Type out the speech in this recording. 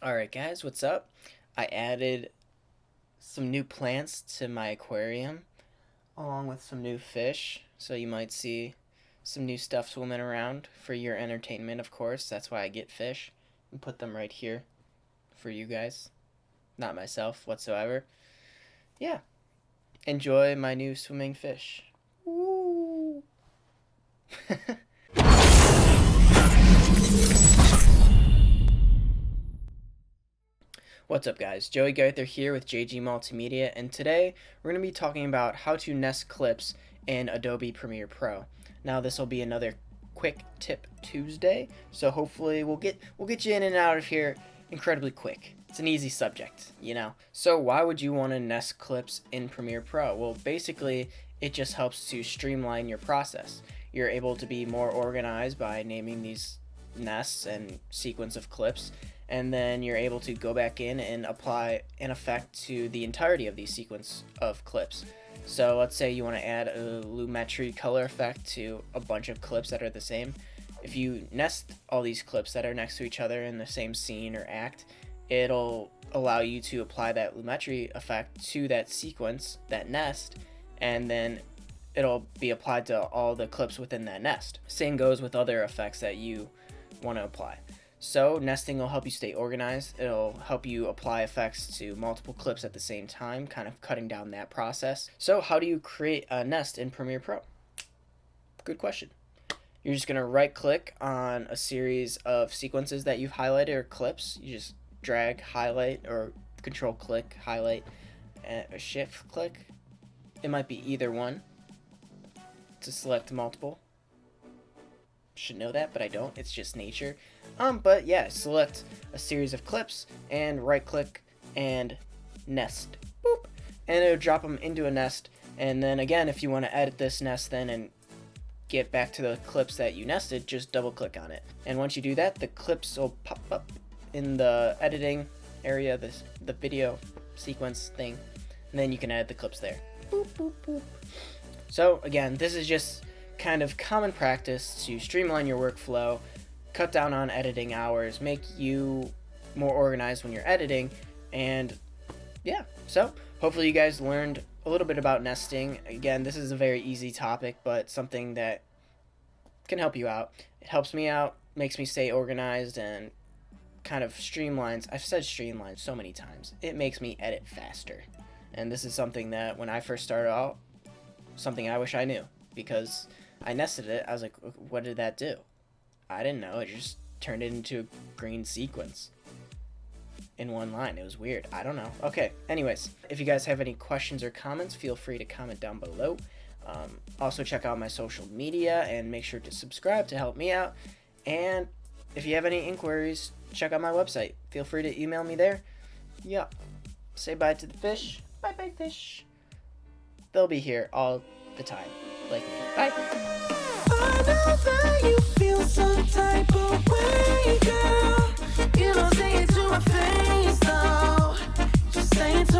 Alright guys, what's up? I added some new plants to my aquarium along with some new fish, so you might see some new stuff swimming around for your entertainment, of course. That's why I get fish and put them right here for you guys, not myself whatsoever. Yeah, enjoy my new swimming fish. Woo! What's up guys, Joey Geither here with JG Multimedia, and today we're going to be talking about how to nest clips in Adobe Premiere Pro. Now this will be another quick tip Tuesday, so hopefully we'll get you in and out of here incredibly quick. It's an easy subject, you know. So why would you want to nest clips in Premiere Pro? Well, basically it just helps to streamline your process. You're able to be more organized by naming these nests and sequence of clips, and then you're able to go back in and apply an effect to the entirety of these sequence of clips. So let's say you want to add a lumetri color effect to a bunch of clips that are the same. If you nest all these clips that are next to each other in the same scene or act, it'll allow you to apply that lumetri effect to that sequence, that nest, and then it'll be applied to all the clips within that nest. Same goes with other effects that you want to apply. So nesting will help you stay organized. It'll help you apply effects to multiple clips at the same time, kind of cutting down that process. So how do you create a nest in Premiere Pro? Good question. You're just going to right click on a series of sequences that you've highlighted or clips. You just drag, highlight, or control click, highlight, and a shift click. It might be either one to select multiple. Should know that, but I don't. It's just nature. But yeah, select a series of clips and right click and nest. Boop. And it'll drop them into a nest. And then again, if you want to edit this nest then and get back to the clips that you nested, just double click on it. And once you do that, the clips will pop up in the editing area, the video sequence thing. And then you can add the clips there. Boop, boop, boop. So again, this is just kind of common practice to streamline your workflow, cut down on editing hours, make you more organized when you're editing, and yeah, so hopefully you guys learned a little bit about nesting. Again, this is a very easy topic, but something that can help you out. It helps me out, makes me stay organized, and kind of streamlines. I've said streamline so many times. It makes me edit faster. And this is something that when I first started out, something I wish I knew, because I nested it. I was like, what did that do? I didn't know. It just turned it into a green sequence in one line. It was weird. I don't know. Okay, anyways, if you guys have any questions or comments, feel free to comment down below. Also check out my social media and make sure to subscribe to help me out. And if you have any inquiries, check out my website. Feel free to email me there. Yeah. Say bye to the fish. Bye bye fish. They'll be here all the time, like me. Bye. I know that you feel some type of way, girl. You don't say it to my face, though. Just say it to